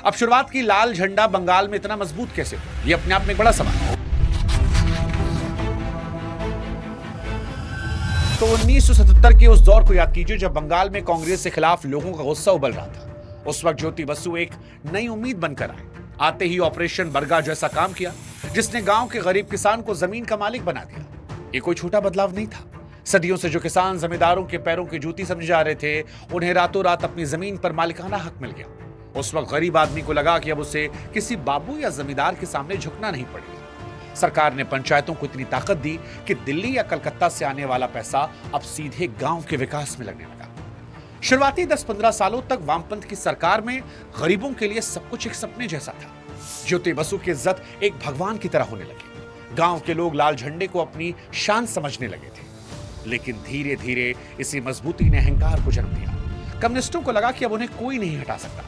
अब शुरुआत की लाल झंडा बंगाल में इतना मजबूत कैसे हुआ, ये अपने आप में एक बड़ा सवाल है। तो 1977 के उस दौर को याद कीजिए जब बंगाल में कांग्रेस के खिलाफ लोगों का गुस्सा उबल रहा था। उस वक्त ज्योति बसु एक नई उम्मीद बनकर आए। आते ही ऑपरेशन बरगा जैसा काम किया जिसने गांव के गरीब किसान को जमीन का मालिक बना दिया। ये कोई छोटा बदलाव नहीं था। सदियों से जो किसान जमींदारों के पैरों की जूती समझे जा रहे थे, उन्हें रातों रात अपनी जमीन पर मालिकाना हक मिल गया। उस वक्त गरीब आदमी को लगा कि अब उसे किसी बाबू या जमींदार के सामने झुकना नहीं पड़ेगा। सरकार ने पंचायतों को इतनी ताकत दी कि दिल्ली या कलकत्ता से आने वाला पैसा अब सीधे गांव के विकास में लगने लगा। शुरुआती 10-15 सालों तक वामपंथ की सरकार में गरीबों के लिए सब कुछ एक सपने जैसा था। ज्योति बसु की इज्जत एक भगवान की तरह होने लगी। गांव के लोग लाल झंडे को अपनी शान समझने लगे थे। लेकिन धीरे धीरे इसी मजबूती ने अहंकार को जन्म दिया। कम्युनिस्टों को लगा कि अब उन्हें कोई नहीं हटा सकता।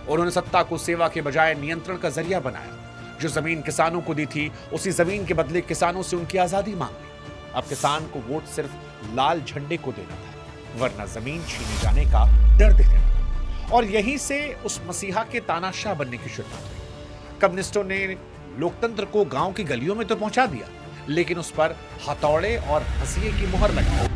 उन्होंने सत्ता को सेवा के बजाय नियंत्रण का जरिया बनाया। जो जमीन किसानों को दी थी, उसी जमीन के बदले किसानों से उनकी आजादी मांग ली। अब किसान को वोट सिर्फ लाल झंडे को देना था, वरना जमीन छीने जाने का डर देते थे। और यहीं से उस मसीहा के तानाशाह बनने की शुरुआत हुई। कम्युनिस्टों ने लोकतंत्र को गांव की गलियों में तो पहुंचा दिया, लेकिन उस पर हथौड़े और हंसिए की मुहर लगा।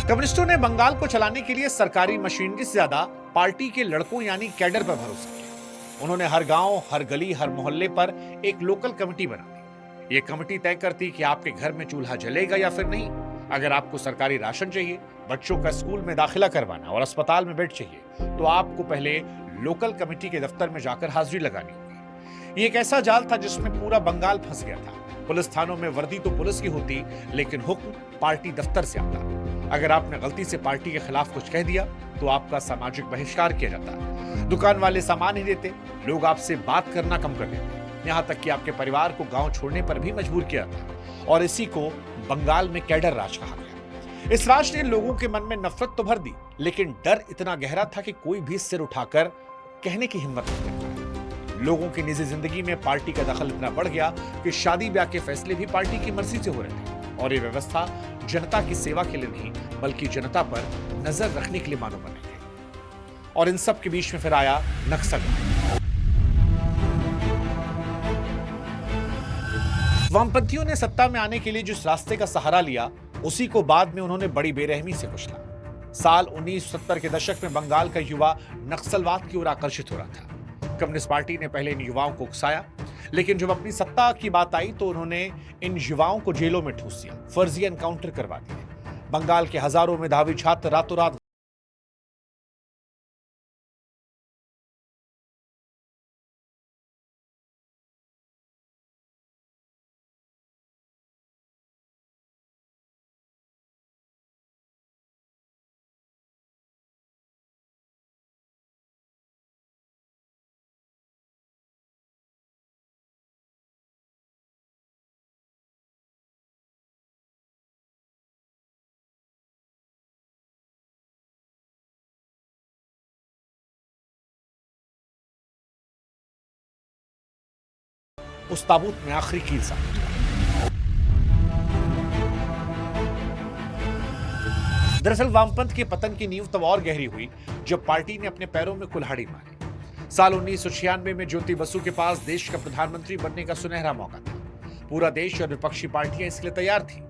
कम्युनिस्टों ने बंगाल को चलाने के लिए सरकारी मशीनरी से ज्यादा पार्टी के लड़कों यानी कैडर पर भरोसा किया। उन्होंने हर गांव, हर गली, हर मोहल्ले पर एक लोकल कमेटी बना दी। ये कमेटी तय करती कि आपके घर में चूल्हा जलेगा या फिर नहीं। अगर आपको सरकारी राशन चाहिए, बच्चों का स्कूल में दाखिला करवाना और अस्पताल में बेड चाहिए, तो आपको पहले लोकल कमेटी के दफ्तर में जाकर हाजिरी लगानी होगी। ये एक ऐसा जाल था जिसमें पूरा बंगाल फंस गया था। पुलिस थानों में वर्दी तो पुलिस की होती, लेकिन हुक्म पार्टी दफ्तर से आता। अगर आपने गलती से पार्टी के खिलाफ कुछ कह दिया तो आपका सामाजिक बहिष्कार किया जाता। दुकान वाले सामान नहीं देते, लोग आपसे बात करना कम कर देते, यहाँ तक कि आपके परिवार को गांव छोड़ने पर भी मजबूर किया जाता। और इसी को बंगाल में कैडर राज कहा गया। इस राज ने लोगों के मन में नफरत तो भर दी, लेकिन डर इतना गहरा था कि कोई भी सिर उठाकर कहने की हिम्मत नहीं करता। लोगों की निजी जिंदगी में पार्टी का दखल इतना बढ़ गया कि शादी ब्याह के फैसले भी पार्टी की मर्जी से हो रहे थे। और ये व्यवस्था जनता की सेवा के लिए नहीं, बल्कि जनता पर नजर रखने के लिए मानो बनाई गई। और इन सब के बीच में फिर आया नक्सल। वामपंथियों ने सत्ता में आने के लिए जिस रास्ते का सहारा लिया, उसी को बाद में उन्होंने बड़ी बेरहमी से कुचला। साल 1970 के दशक में बंगाल का युवा नक्सलवाद की ओर आकर्षित हो रहा था। कम्युनिस्ट पार्टी ने पहले इन युवाओं को उकसाया, लेकिन जब अपनी सत्ता की बात आई तो उन्होंने इन युवाओं को जेलों में ठूस दिया, फर्जी एनकाउंटर करवा दिए। बंगाल के हजारों मेधावी छात्र रातों रात उस ताबूत में आखिरी कील साबित हुआ। दरअसल वामपंथ के पतन की नींव तब और गहरी हुई जब पार्टी ने अपने पैरों में कुल्हाड़ी मारी। साल 1996 में ज्योति बसु के पास देश का प्रधानमंत्री बनने का सुनहरा मौका था। पूरा देश और विपक्षी पार्टियां इसके लिए तैयार थी,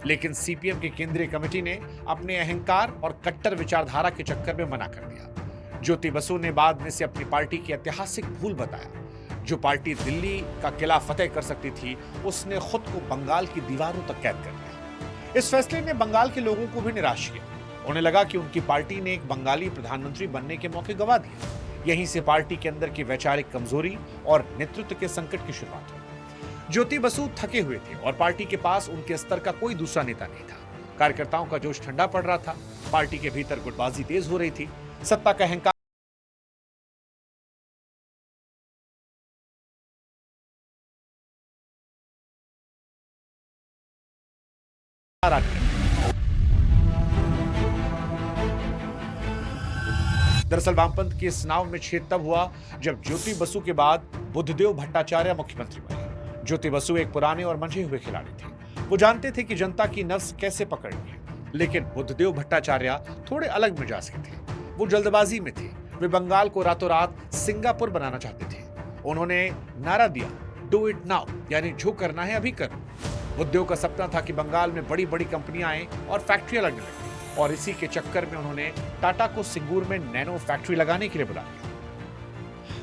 लेकिन सीपीएम की केंद्रीय कमेटी ने अपने अहंकार और कट्टर विचारधारा के चक्कर में मना कर दिया। ज्योति बसु ने बाद में से अपनी पार्टी की ऐतिहासिक भूल बताया। जो पार्टी दिल्ली का किला फतेह कर सकती थी, उसने खुद को बंगाल की दीवारों तक कैद कर लिया। इस फैसले ने बंगाल के लोगों को भी निराश किया। उन्हें लगा कि उनकी पार्टी ने एक बंगाली प्रधानमंत्री बनने के मौके गंवा दिए। यहीं से पार्टी के अंदर की वैचारिक कमजोरी और नेतृत्व के संकट की शुरुआत हुई। ज्योति बसु थके हुए थे और पार्टी के पास उनके स्तर का कोई दूसरा नेता नहीं था। कार्यकर्ताओं का जोश ठंडा पड़ रहा था, पार्टी के भीतर गुटबाजी तेज हो रही थी, सत्ता का अहंकार दरअसल वामपंथ के इस नाव में छेद तब हुआ जब ज्योति बसु के बाद बुद्धदेव भट्टाचार्य मुख्यमंत्री बने। ज्योति बसु एक पुराने और मंझे हुए खिलाड़ी थे। वो जानते थे कि जनता की नब्ज कैसे पकड़नी है, लेकिन बुद्धदेव भट्टाचार्य थोड़े अलग मिजाज के थे। वो जल्दबाजी में थे। वे बंगाल को रातों रात सिंगापुर बनाना चाहते थे। उन्होंने नारा दिया, डू इट नाउ, यानी जो करना है अभी करो। बुद्धदेव का सपना था कि बंगाल में बड़ी बड़ी कंपनियां आए और फैक्ट्रियां लगने लगी, और इसी के चक्कर में उन्होंने टाटा को सिंगूर में नैनो फैक्ट्री लगाने के लिए बुला लिया।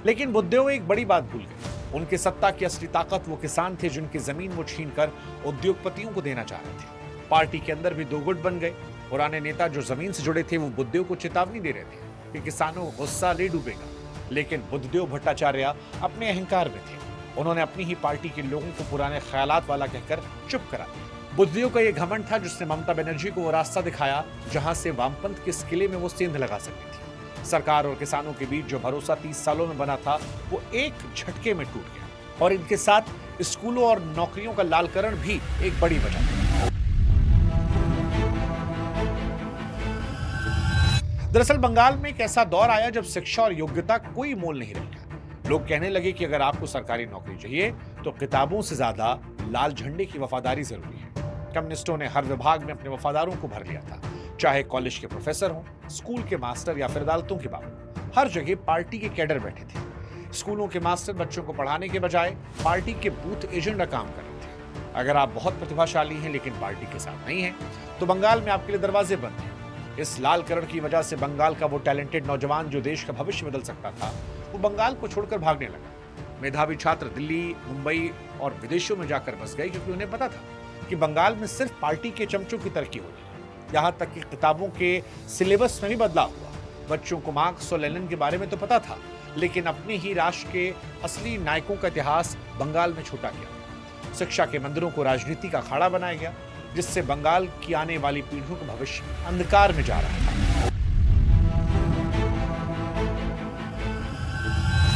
लेकिन बुद्धदेव एक बड़ी बात भूल गए। उनकी सत्ता की असली ताकत वो किसान थे जिनकी जमीन वो छीनकर उद्योगपतियों को देना चाह रहे थे। पार्टी के अंदर भी दो गुट बन गए। पुराने नेता जो जमीन से जुड़े थे वो बुद्धदेव को चेतावनी दे रहे थे कि किसानों को गुस्सा ले डूबेगा, लेकिन बुद्धदेव भट्टाचार्य अपने अहंकार में थे। उन्होंने अपनी ही पार्टी के लोगों को पुराने ख्यालात वाला कहकर चुप करा दिया। बुद्धदेव का यह घमंड था जिसने ममता बनर्जी को वो रास्ता दिखाया जहां से वामपंथ के इस किले में वो सेंध लगा सकती थी। सरकार और किसानों के बीच जो भरोसा 30 सालों में बना था वो एक झटके में टूट गया, और इनके साथ स्कूलों और नौकरियों का लालकरण भी एक बड़ी वजह थी। दरअसल बंगाल में एक ऐसा दौर आया जब शिक्षा और योग्यता कोई मोल नहीं रह गया। लोग कहने लगे कि अगर आपको सरकारी नौकरी चाहिए तो किताबों से ज्यादा लाल झंडे की वफादारी जरूरी है। कम्युनिस्टों ने हर विभाग में अपने वफादारों को भर लिया था, चाहे कॉलेज के प्रोफेसर हों, स्कूल के मास्टर या फिर अदालतों के बाबू। हर जगह पार्टी के कैडर बैठे थे। स्कूलों के मास्टर बच्चों को पढ़ाने के बजाय पार्टी के बूथ एजेंट का काम कर रहे थे। अगर आप बहुत प्रतिभाशाली हैं लेकिन पार्टी के साथ नहीं हैं, तो बंगाल में आपके लिए दरवाजे बंद हैं। इस लालकरण की वजह से बंगाल का वो टैलेंटेड नौजवान जो देश का भविष्य बदल सकता था, वो बंगाल को छोड़कर भागने लगा। मेधावी छात्र दिल्ली, मुंबई और विदेशों में जाकर बस गए, क्योंकि उन्हें पता था कि बंगाल में सिर्फ पार्टी के चमचों की तरक्की होती है। यहाँ तक कि किताबों के सिलेबस में भी बदलाव हुआ। बच्चों को मार्क्स और लेनिन के बारे में तो पता था, लेकिन अपने ही राष्ट्र के असली नायकों का इतिहास बंगाल में छूटा गया। शिक्षा के मंदिरों को राजनीति का अखाड़ा बनाया गया, जिससे बंगाल की आने वाली पीढ़ियों का भविष्य अंधकार में जा रहा था।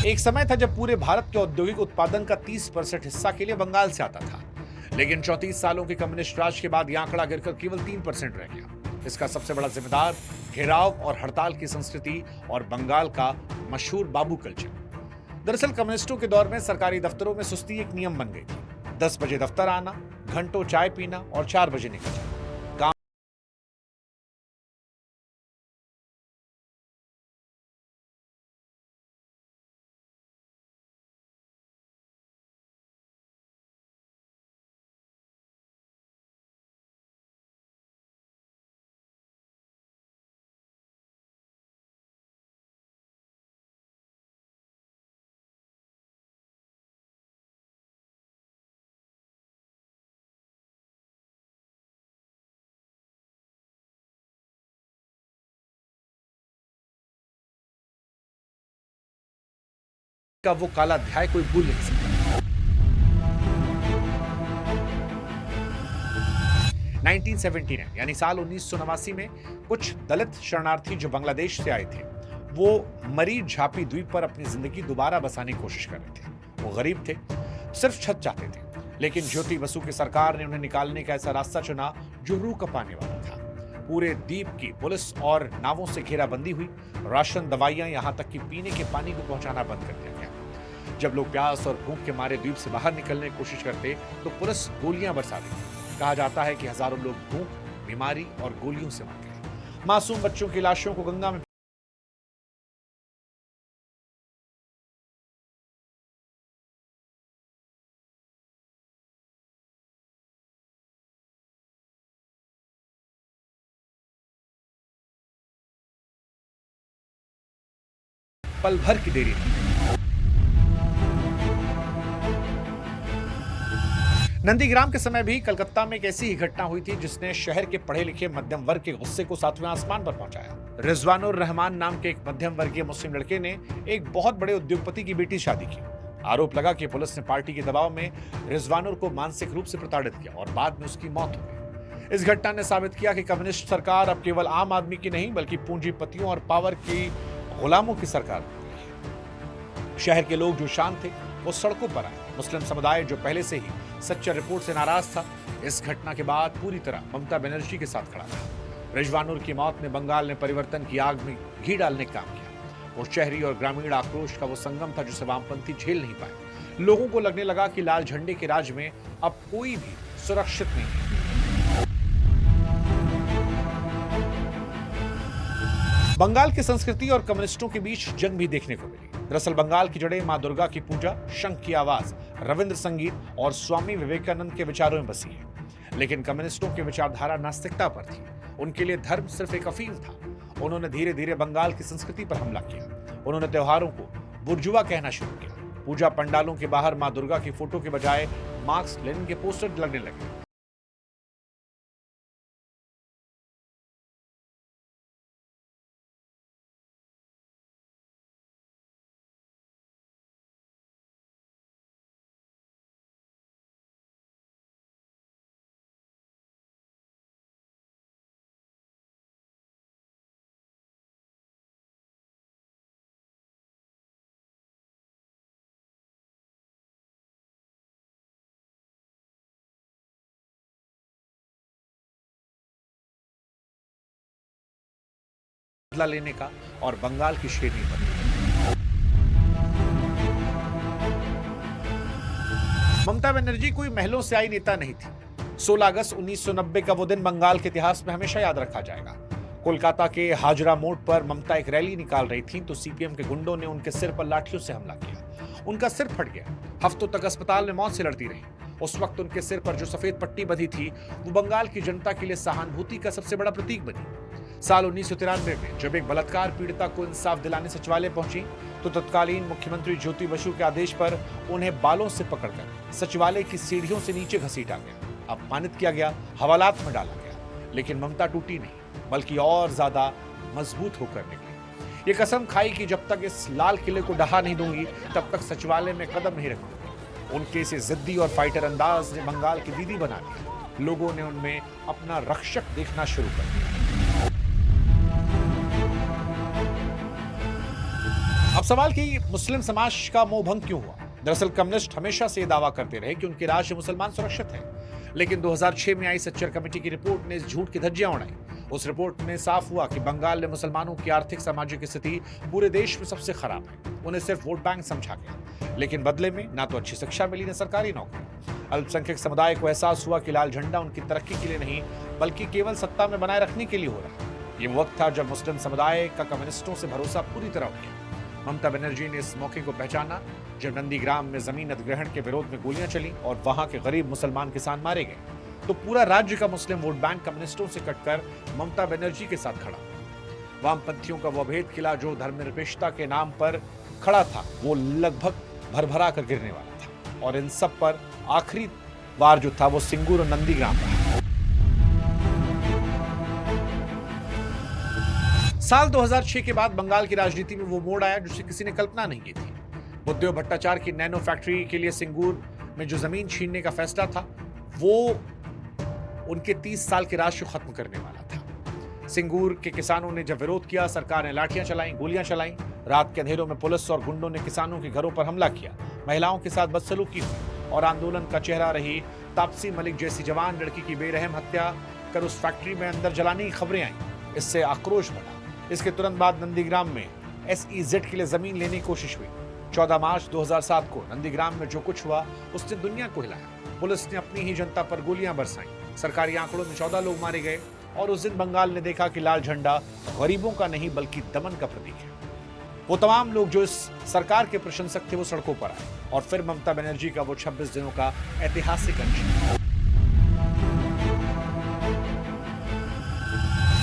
एक समय था जब पूरे भारत के औद्योगिक उत्पादन का 30% हिस्सा के लिए बंगाल से आता था, लेकिन 34 सालों के कम्युनिस्ट राज के बाद यह आंकड़ा गिरकर केवल 3% रह गया। इसका सबसे बड़ा जिम्मेदार घेराव और हड़ताल की संस्कृति और बंगाल का मशहूर बाबू कल्चर। दरअसल कम्युनिस्टों के दौर में सरकारी दफ्तरों में सुस्ती एक नियम बन गई थी। 10 बजे दफ्तर आना, घंटों चाय पीना और 4 बजे निकल जाना। का वो काला अध्याय कोई भूल नहीं सकता। 1979 यानी साल 1989 में कुछ दलित शरणार्थी जो बांग्लादेश से आए थे, वो मरीर झापी द्वीप पर अपनी जिंदगी दोबारा बसाने की कोशिश कर रहे थे। वो गरीब थे, सिर्फ छत चाहते थे, लेकिन ज्योति बसु की सरकार ने उन्हें निकालने का ऐसा रास्ता चुना जो रूह कपाने वाला था। पूरे द्वीप की पुलिस और नावों से घेराबंदी हुई। राशन, दवाइयां, यहां तक कि पीने के पानी को पहुंचाना बंद कर दिया गया। जब लोग प्यास और भूख के मारे द्वीप से बाहर निकलने की कोशिश करते तो पुलिस गोलियां बरसा देती। कहा जाता है कि हजारों लोग भूख, बीमारी और गोलियों से मर गए। मासूम बच्चों की लाशों को गंगा में पल भर की देरी नहीं। नंदीग्राम के समय भी कलकत्ता में एक ऐसी ही घटना हुई थी जिसने शहर के पढ़े लिखे मध्यम वर्ग के गुस्से को 7वें आसमान पर पहुंचाया। रिजवानुर रहमान नाम के एक मध्यम वर्गीय मुस्लिम लड़के ने एक बहुत बड़े उद्योगपति की बेटी शादी की। आरोप लगा कि पुलिस ने पार्टी के दबाव में रिजवानुर को मानसिक रूप से प्रताड़ित किया और बाद में उसकी मौत हो गई। इस घटना ने साबित किया कि कम्युनिस्ट सरकार अब केवल आम आदमी की नहीं बल्कि पूंजीपतियों और पावर की गुलामों की सरकार बन गई है। शहर के लोग जो शांत थे वो सड़कों पर आए। मुस्लिम समुदाय जो पहले से ही सच्चा रिपोर्ट से नाराज था, इस घटना के बाद पूरी तरह ममता बनर्जी के साथ खड़ा था। रिजवानुर की मौत ने बंगाल में परिवर्तन की आग में घी डालने का काम किया। वो शहरी और ग्रामीण आक्रोश का वो संगम था जिसे वामपंथी झेल नहीं पाए। लोगों को लगने लगा कि लाल झंडे के राज में अब कोई भी सुरक्षित नहीं है। बंगाल की संस्कृति और कम्युनिस्टों के बीच जंग भी देखने को मिली। दरअसल बंगाल की जड़ें मां दुर्गा की पूजा, शंख की आवाज, रविंद्र संगीत और स्वामी विवेकानंद के विचारों में बसी है। लेकिन कम्युनिस्टों की विचारधारा नास्तिकता पर थी। उनके लिए धर्म सिर्फ एक अफीम था। उन्होंने धीरे धीरे बंगाल की संस्कृति पर हमला किया। उन्होंने त्योहारों को बुर्जुआ कहना शुरू किया। पूजा पंडालों के बाहर मां दुर्गा की फोटो के बजाय मार्क्स लेनिन के पोस्टर लगने लगे। बदला लेने का और बंगाल की शेरनी बनी। ममता बनर्जी कोई महलों से आई नेता नहीं थी। 16 अगस्त 1990 का वो दिन बंगाल के इतिहास में हमेशा याद रखा जाएगा। कोलकाता के हाजरा मोड़ पर ममता एक रैली निकाल रही थी तो सीपीएम के गुंडों ने उनके सिर पर लाठियों से हमला किया। उनका सिर फट गया। हफ्तों तक अस्पताल में मौत से लड़ती रही। उस वक्त उनके सिर पर जो सफेद पट्टी बंधी थी वो बंगाल की जनता के लिए सहानुभूति का सबसे बड़ा प्रतीक बनी। साल 1993 में जब एक बलात्कार पीड़िता को इंसाफ दिलाने सचिवालय पहुंची तो तत्कालीन मुख्यमंत्री ज्योति बसु के आदेश पर उन्हें बालों से पकड़कर सचिवालय की सीढ़ियों से नीचे घसीटा गया, अपमानित किया गया, हवालात में डाला गया। लेकिन ममता टूटी नहीं, बल्कि और ज्यादा मजबूत होकर निकली। ये कसम खाई कि जब तक इस लाल किले को ढहा नहीं दूंगी तब तक सचिवालय में कदम नहीं रखूंगी। उनके इस जिद्दी और फाइटर अंदाज ने बंगाल की दीदी बना दिया। लोगों ने उनमें अपना रक्षक देखना शुरू कर दिया। अब सवाल कि मुस्लिम समाज का मोह भंग क्यों हुआ? दरअसल कम्युनिस्ट हमेशा से दावा करते रहे कि उनके राज्य मुसलमान सुरक्षित है। लेकिन 2006 में आई सच्चर कमेटी की रिपोर्ट ने इस झूठ की धज्जियां उड़ाई। उस रिपोर्ट में साफ हुआ कि बंगाल में मुसलमानों की आर्थिक सामाजिक स्थिति पूरे देश में सबसे खराब है। उन्हें सिर्फ वोट बैंक समझा गया, लेकिन बदले में ना तो अच्छी शिक्षा मिली, न सरकारी नौकरी। अल्पसंख्यक समुदाय को एहसास हुआ कि लाल झंडा उनकी तरक्की के लिए नहीं बल्कि केवल सत्ता में बनाए रखने के लिए हो रहा है। ये वक्त था जब मुस्लिम समुदाय का कम्युनिस्टों से भरोसा पूरी तरह उठ गया। ममता बनर्जी ने इस मौके को पहचाना जब नंदीग्राम में जमीन अधिग्रहण के विरोध में गोलियां चली और वहां के गरीब मुसलमान किसान मारे गए तो पूरा राज्य का मुस्लिम वोट बैंक कम्युनिस्टों से कटकर ममता बनर्जी के साथ खड़ा। वामपंथियों का वो अभेद किला जो धर्मनिरपेक्षता के नाम पर खड़ा था वो लगभग भरभरा कर गिरने वाला था। और इन सब पर आखिरी वार जो था वो सिंगूर और नंदीग्राम रहा। साल 2006 के बाद बंगाल की राजनीति में वो मोड़ आया जिसे किसी ने कल्पना नहीं की थी। बुद्धदेव भट्टाचार्य की नैनो फैक्ट्री के लिए सिंगूर में जो जमीन छीनने का फैसला था वो उनके 30 साल के राज को खत्म करने वाला था। सिंगूर के किसानों ने जब विरोध किया, सरकार ने लाठियां चलाईं, गोलियां चलाईं। रात के अंधेरों में पुलिस और गुंडों ने किसानों के घरों पर हमला किया, महिलाओं के साथ बदसलूकी हुई और आंदोलन का चेहरा रही तापसी मलिक जैसी जवान लड़की की बेरहम हत्या कर उस फैक्ट्री में अंदर जलाने की खबरें आईं। इससे आक्रोश बढ़ा। इसके तुरंत बाद नंदीग्राम में SEZ के लिए जमीन लेने की कोशिश हुई। 14 मार्च 2007 को नंदीग्राम में जो कुछ हुआ उसने दुनिया को हिलाया। पुलिस ने अपनी ही जनता पर गोलियां बरसाईं। सरकारी आंकड़ों में 14 लोग मारे गए और उस दिन बंगाल ने देखा कि लाल झंडा गरीबों का नहीं बल्कि दमन का प्रतीक है। वो तमाम लोग जो इस सरकार के प्रशंसक थे वो सड़कों पर आए और फिर ममता बनर्जी का वो 26 दिनों का ऐतिहासिक अंश।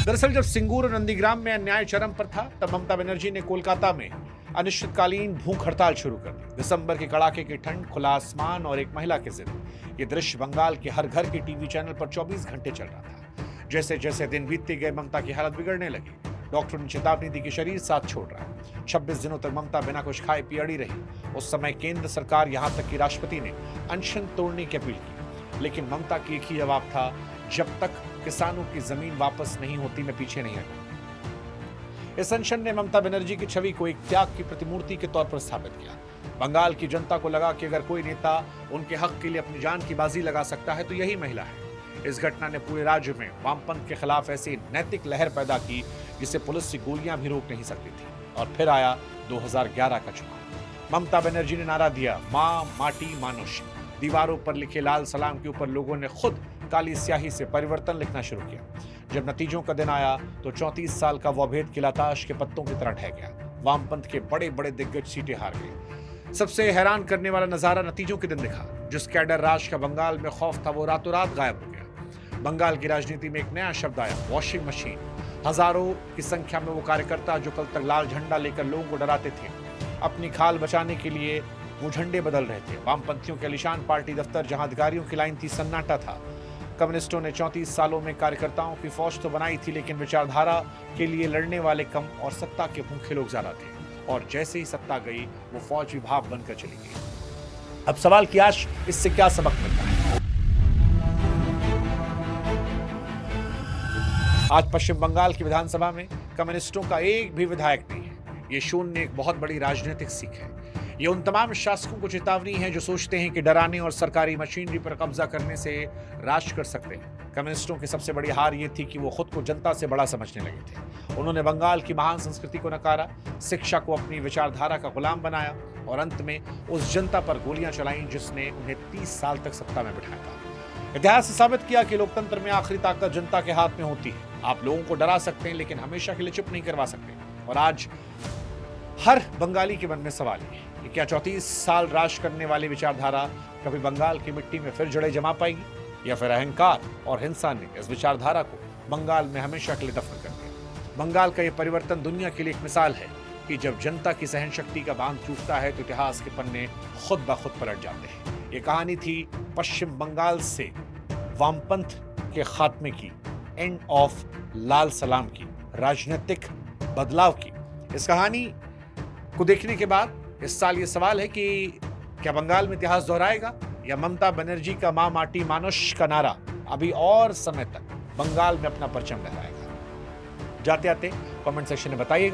दरअसल जब सिंगूर और नंदीग्राम में अन्याय चरम पर था तब ममता बनर्जी ने कोलकाता में अनिश्चितकालीन भूख हड़ताल शुरू कर दी। दिसंबर के कड़ाके की ठंड, खुला आसमान और एक महिला के जिद। ये दृश्य बंगाल के हर घर के टीवी चैनल पर 24 घंटे चल रहा था। जैसे जैसे दिन बीतते गए ममता की हालत बिगड़ने लगी। डॉक्टर ने चेतावनी दी कि शरीर साथ छोड़ रहा है। 26 दिनों तक ममता बिना कुछ खाए पिए अड़ी रही। उस समय केंद्र सरकार यहाँ तक कि राष्ट्रपति ने अनशन तोड़ने की अपील की, लेकिन ममता की एक ही जवाब था, जब तक किसानों की जमीन वापस नहीं होती मैं पीछे नहीं हटूंगा। इस अनशन ने ममता बनर्जी की छवि को एक त्याग की प्रतिमूर्ति के तौर पर स्थापित किया। बंगाल की जनता को लगा कि अगर कोई नेता उनके हक के लिए अपनी जान की बाजी लगा सकता है तो यही महिला है। इस घटना ने पूरे राज्य में वामपंथ के खिलाफ ऐसी नैतिक लहर पैदा की जिसे पुलिस से गोलियां भी रोक नहीं सकती थी। और फिर आया 2011 का चुनाव। ममता बनर्जी ने नारा दिया, मां माटी मानुष। दीवारों पर लिखे लाल सलाम के ऊपर लोगों ने खुद काली स्याही से परिवर्तन लिखना शुरू किया। जब नतीजों का दिन आया तो 34 साल का वो अभेद किला ताश के पत्तों की तरह ढह गया। वामपंथ के बड़े बड़े दिग्गज सीटें हार गए। सबसे हैरान करने वाला नजारा नतीजों के दिन दिखा। जिस कैडर राज का बंगाल में खौफ था वो रातों रात गायब हो गया। बंगाल की राजनीति में एक नया शब्द आया, वॉशिंग मशीन। हजारों की संख्या में वो कार्यकर्ता जो कल तक लाल झंडा लेकर लोगों को डराते थे, अपनी खाल बचाने के लिए वो झंडे बदल रहे थे। वामपंथियों के आलीशान पार्टी दफ्तर जहां अधिकारियों की लाइन थी, सन्नाटा था। कम्युनिस्टों ने 34 सालों में कार्यकर्ताओं की फौज तो बनाई थी, लेकिन विचारधारा के लिए लड़ने वाले कम और सत्ता के भूखे लोग ज्यादा थे। और जैसे ही सत्ता गई वो फौज भी भाप बनकर चली गई। अब सवाल कि आज इससे क्या सबक मिलता है। आज पश्चिम बंगाल की विधानसभा में कम्युनिस्टों का एक भी विधायक नहीं है। ये शून्य एक बहुत बड़ी राजनीतिक सीख है। ये उन तमाम शासकों को चेतावनी है जो सोचते हैं कि डराने और सरकारी मशीनरी पर कब्जा करने से राज कर सकते हैं। कम्युनिस्टों की सबसे बड़ी हार ये थी कि वो खुद को जनता से बड़ा समझने लगे थे। उन्होंने बंगाल की महान संस्कृति को नकारा, शिक्षा को अपनी विचारधारा का गुलाम बनाया और अंत में उस जनता पर गोलियां चलाईं जिसने उन्हें 30 साल तक सत्ता में बिठाया था। इतिहास ने साबित किया कि लोकतंत्र में आखिरी ताकत जनता के हाथ में होती है। आप लोगों को डरा सकते हैं लेकिन हमेशा के लिए चुप नहीं करवा सकते। और आज हर बंगाली के मन में सवाल है कि क्या 34 साल राज करने वाली विचारधारा कभी बंगाल की मिट्टी में फिर जड़ें जमा पाएगी, या फिर अहंकार और हिंसा ने इस विचारधारा को बंगाल में हमेशा के लिए दफन कर दिया। बंगाल का यह परिवर्तन दुनिया के लिए एक मिसाल है कि जब जनता की सहन शक्ति का बांध टूटता है तो इतिहास के पन्ने खुद ब खुद पलट जाते हैं। ये कहानी थी पश्चिम बंगाल से वामपंथ के खात्मे की, एंड ऑफ लाल सलाम की, राजनीतिक बदलाव की। इस कहानी को देखने के बाद इस साल ये सवाल है कि क्या बंगाल में इतिहास दोहराएगा, या ममता बनर्जी का मां माटी मानुष का नारा अभी और समय तक बंगाल में अपना परचम लहराएगा। जाते आते कमेंट सेक्शन में बताइएगा।